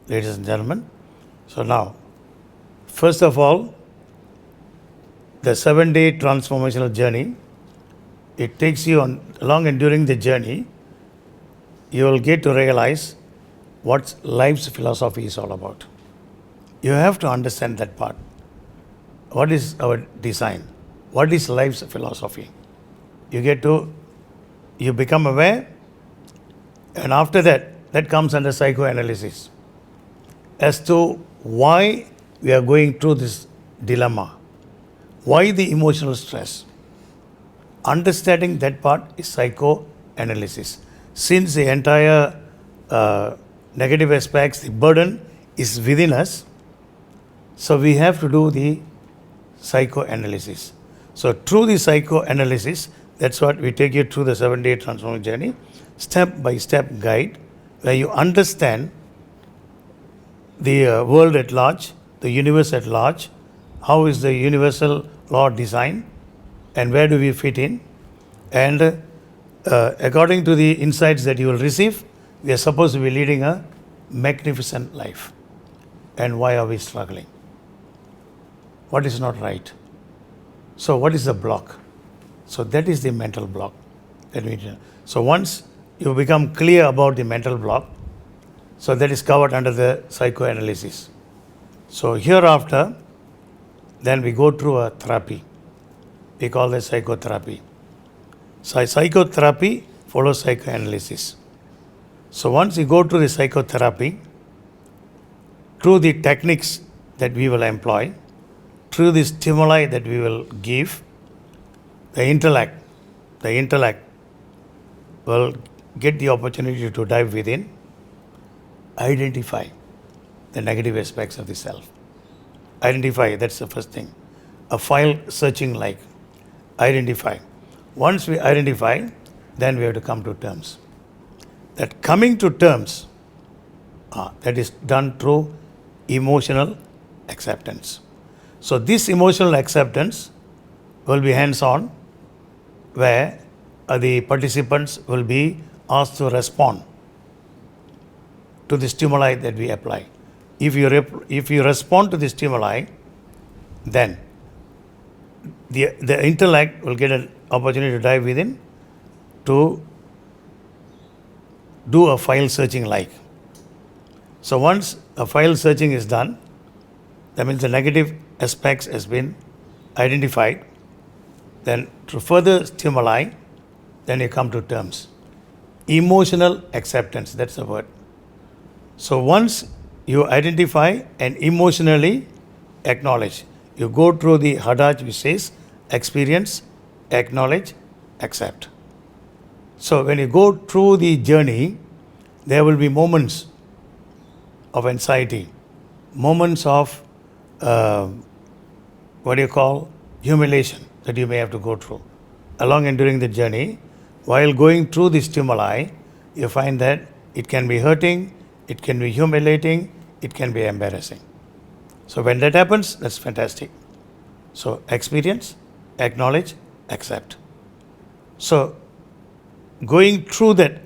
ladies and gentlemen. So now, first of all, the 7-day transformational journey, it takes you on along, and during the journey, you will get to realize what life's philosophy is all about. You have to understand that part. What is our design? What is life's philosophy? You become aware, and after that comes under psychoanalysis as to why we are going through this dilemma, why the emotional stress. Understanding that part is psychoanalysis. Since the entire negative aspects, the burden is within us, so we have to do the psychoanalysis. So through the psychoanalysis, that's what we take you through the 7-day transformation journey, step-by-step guide, where you understand the world at large, the universe at large, how is the universal law designed, and where do we fit in. And according to the insights that you will receive, we are supposed to be leading a magnificent life. And why are we struggling? What is not right? So what is the block? So that is the mental block. So once you become clear about the mental block, so that is covered under the psychoanalysis. So hereafter, then we go through a therapy. We call it psychotherapy. So psychotherapy follows psychoanalysis. So once you go through the psychotherapy, through the techniques that we will employ, through the stimuli that we will give, the intellect will get the opportunity to dive within, identify the negative aspects of the self. Identify, that's the first thing. A file searching like. Identify. Once we identify, then we have to come to terms. That coming to terms, that is done through emotional acceptance. So this emotional acceptance will be hands-on, where the participants will be asked to respond to the stimuli that we apply. If you respond to the stimuli, then the intellect will get an opportunity to dive within to do a file searching like. So once a file searching is done, that means the negative aspects has been identified. Then through further stimuli, then you come to terms. Emotional acceptance, that's the word. So once you identify and emotionally acknowledge, you go through the adage which says experience, acknowledge, accept. So when you go through the journey, there will be moments of anxiety, moments of humiliation that you may have to go through. Along and during the journey, while going through the stimuli, you find that it can be hurting, it can be humiliating, it can be embarrassing. So when that happens, that's fantastic. So experience, acknowledge, accept. So going through that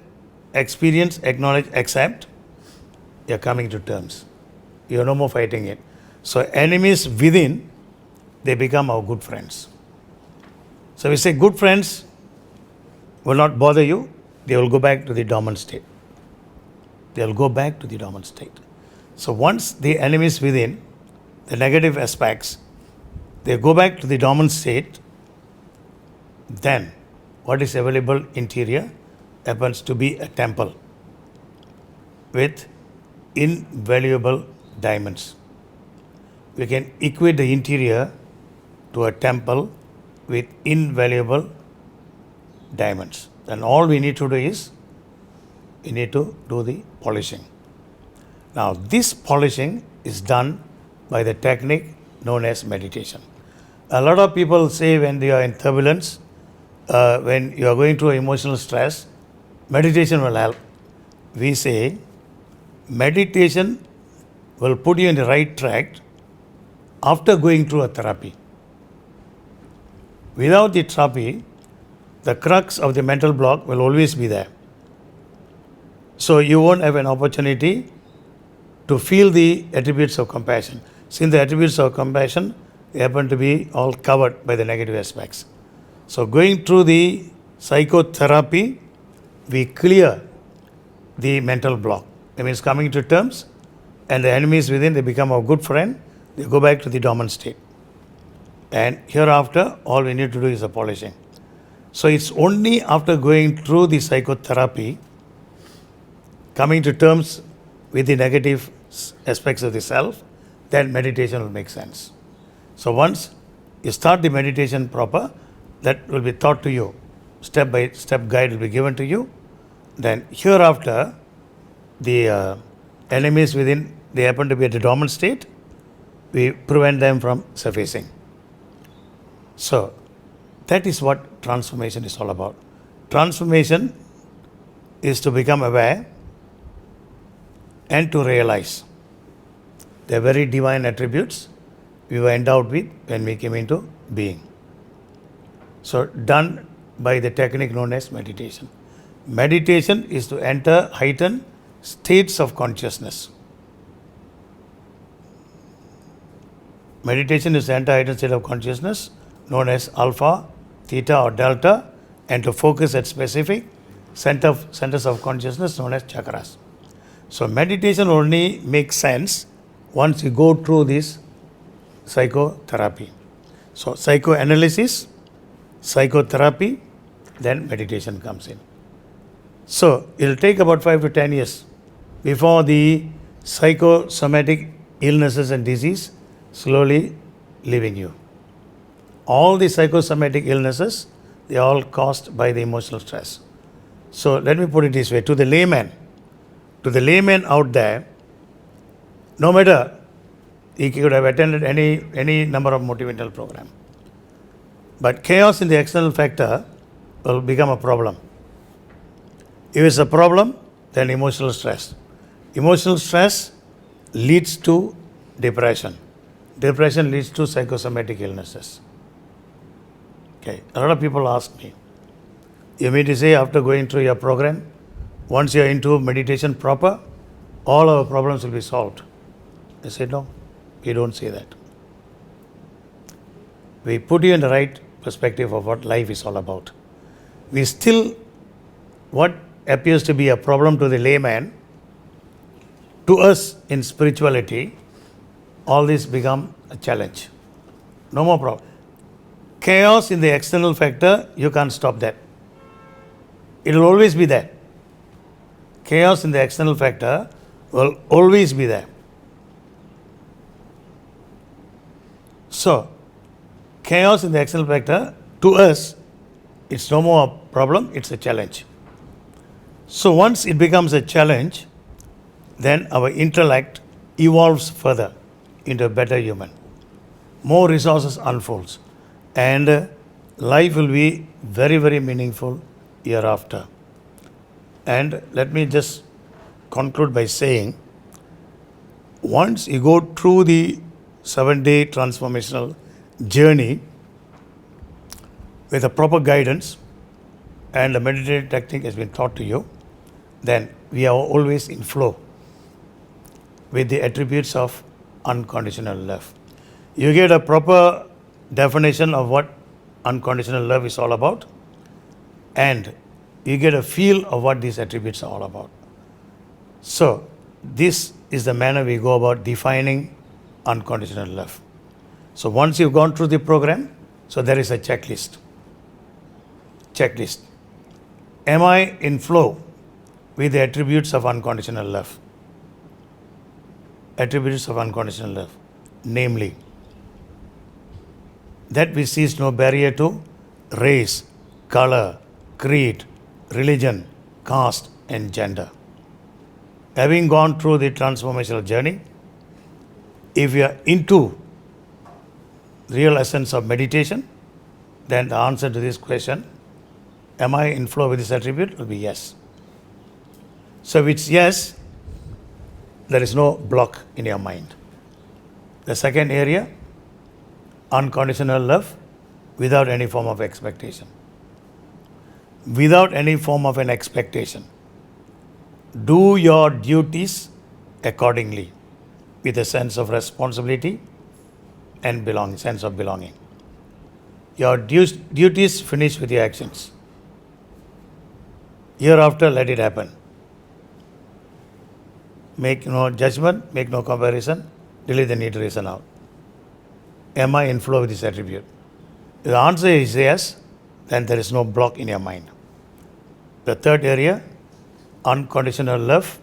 experience, acknowledge, accept, you're coming to terms. You're no more fighting it. So enemies within, they become our good friends. So we say good friends will not bother you, they will go back to the dormant state. They'll go back to the dormant state. So once the enemies within, the negative aspects, they go back to the dormant state, then what is available interior happens to be a temple with invaluable diamonds. We can equate the interior to a temple with invaluable diamonds. Then all we need to do is, we need to do the polishing. Now this polishing is done by the technique known as meditation. A lot of people say when they are in turbulence, when you are going through emotional stress, meditation will help. We say meditation will put you in the right track after going through a therapy. Without the therapy, the crux of the mental block will always be there. So you won't have an opportunity to feel the attributes of compassion. Since the attributes of compassion happen to be all covered by the negative aspects. So going through the psychotherapy, we clear the mental block. It means coming to terms, and the enemies within, they become a good friend, they go back to the dormant state. And hereafter, all we need to do is a polishing. So it's only after going through the psychotherapy, coming to terms with the negative aspects of the self, that meditation will make sense. So once you start the meditation proper, that will be taught to you. Step by step guide will be given to you. Then hereafter, the enemies within, they happen to be at a dormant state, we prevent them from surfacing. So that is what transformation is all about. Transformation is to become aware and to realize the very divine attributes we were endowed with when we came into being. So done by the technique known as meditation. Meditation is to enter heightened states of consciousness. Meditation is to enter heightened state of consciousness known as alpha, theta or delta, and to focus at specific centers of consciousness known as chakras. So meditation only makes sense once you go through this psychotherapy. So psychoanalysis, psychotherapy, then meditation comes in. So it will take about 5 to 10 years before the psychosomatic illnesses and disease slowly leaving you. All the psychosomatic illnesses, they are all caused by the emotional stress. So let me put it this way, to the layman out there, no matter he could have attended any number of motivational program, but chaos in the external factor will become a problem. If it's a problem, then emotional stress. Emotional stress leads to depression. Depression leads to psychosomatic illnesses. Okay, a lot of people ask me, you mean to say after going through your program, once you're into meditation proper, all our problems will be solved? I said, no, we don't say that. We put you in the right perspective of what life is all about. We still, what appears to be a problem to the layman, to us in spirituality, all this become a challenge. No more problem. Chaos in the external factor, you can't stop that. It will always be there. Chaos in the external factor will always be there. So, chaos in the external factor, to us, it's no more a problem, it's a challenge. So once it becomes a challenge, then our intellect evolves further into a better human. More resources unfolds. And life will be very, very meaningful hereafter. And let me just conclude by saying, once you go through the 7-day transformational journey with a proper guidance and the meditative technique has been taught to you, then we are always in flow with the attributes of unconditional love. You get a proper definition of what unconditional love is all about, and you get a feel of what these attributes are all about. So this is the manner we go about defining unconditional love. So once you've gone through the program, so there is a checklist. Am I in flow with the attributes of unconditional love? Attributes of unconditional love, namely, that which sees no barrier to race, color, creed, religion, caste, and gender. Having gone through the transformational journey, if you are into real essence of meditation, then the answer to this question, am I in flow with this attribute, will be yes. So if it's yes, there is no block in your mind. The second area, unconditional love without any form of expectation. Without any form of an expectation. Do your duties accordingly with a sense of responsibility and sense of belonging. Your duties finish with your actions. Hereafter, let it happen. Make no judgment, make no comparison, delete the need to reason out. Am I in flow with this attribute? If the answer is yes, then there is no block in your mind. The third area, unconditional love,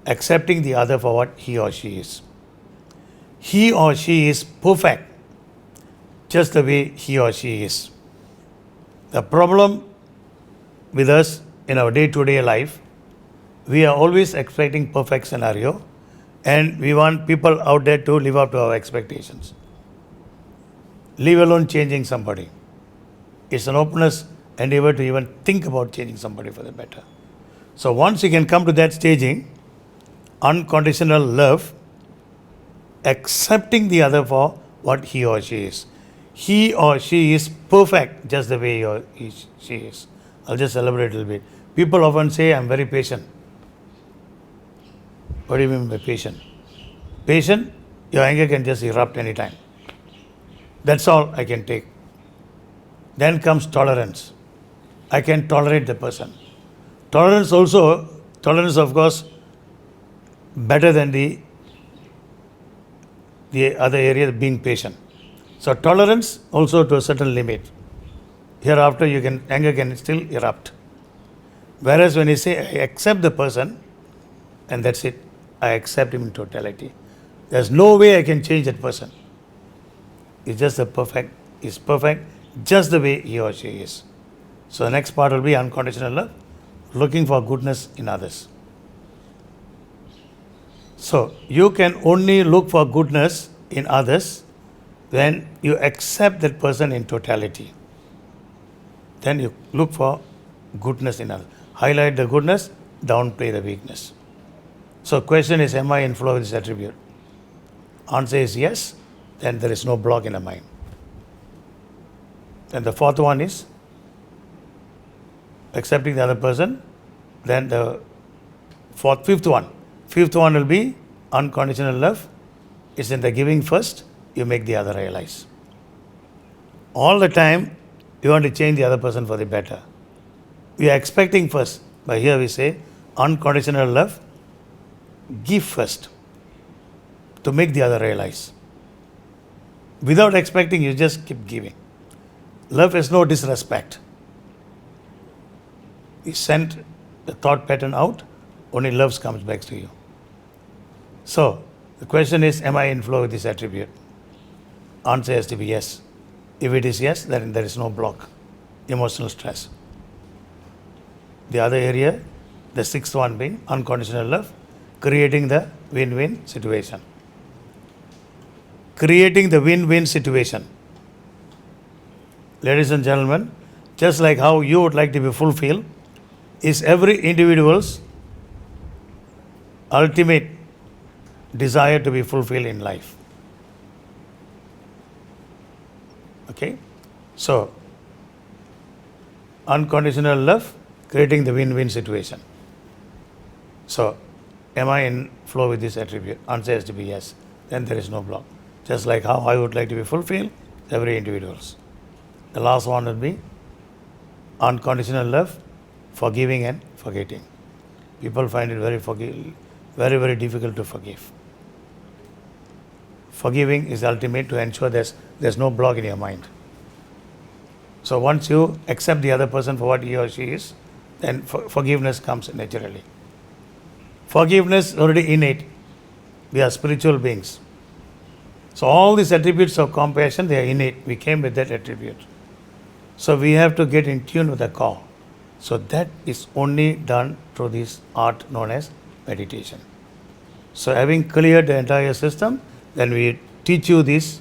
accepting the other for what he or she is. He or she is perfect, just the way he or she is. The problem with us in our day-to-day life, we are always expecting perfect scenario, and we want people out there to live up to our expectations. Leave alone changing somebody. It's an openness endeavor to even think about changing somebody for the better. So once you can come to that staging, unconditional love, accepting the other for what he or she is. He or she is perfect just the way she is. I'll just elaborate a little bit. People often say, I'm very patient. What do you mean by patient? Patient, your anger can just erupt anytime. That's all I can take. Then comes tolerance. I can tolerate the person. Tolerance of course, better than the other area, being patient. So tolerance also to a certain limit. Hereafter, anger can still erupt. Whereas when you say, I accept the person, and that's it, I accept him in totality. There's no way I can change that person. It's perfect just the way he or she is. So the next part will be unconditional love, looking for goodness in others. So you can only look for goodness in others when you accept that person in totality. Then you look for goodness in others. Highlight the goodness, downplay the weakness. So question is, am I in flow with this attribute? Answer is yes, then there is no block in the mind. And the fourth one is accepting the other person. Then the fifth one will be unconditional love. It's in the giving first, you make the other realize. All the time, you want to change the other person for the better. We are expecting first, but here we say unconditional love, give first to make the other realize. Without expecting, you just keep giving. Love has no disrespect. You send the thought pattern out, only love comes back to you. So, the question is, am I in flow with this attribute? Answer has to be yes. If it is yes, then there is no block, emotional stress. The other area, the sixth one being unconditional love, creating the win-win situation. Creating the win-win situation. Ladies and gentlemen, just like how you would like to be fulfilled, is every individual's ultimate desire to be fulfilled in life. Okay? So, unconditional love, creating the win-win situation. So, am I in flow with this attribute? Answer has to be yes. Then there is no block. Just like how I would like to be fulfilled, every individual's. The last one will be unconditional love, forgiving and forgetting. People find it very difficult to forgive. Forgiving is ultimate to ensure there's no block in your mind. So once you accept the other person for what he or she is, then forgiveness comes naturally. Forgiveness is already innate. We are spiritual beings. So all these attributes of compassion, they are innate. We came with that attribute. So we have to get in tune with the core. So that is only done through this art known as meditation. So having cleared the entire system, then we teach you this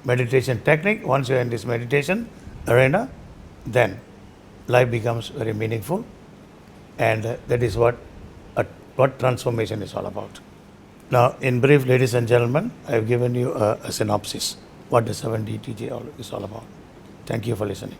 meditation technique. Once you are in this meditation arena, then life becomes very meaningful, and that is what transformation is all about. Now, in brief, ladies and gentlemen, I have given you a synopsis what the 7D TJ is all about. Thank you for listening.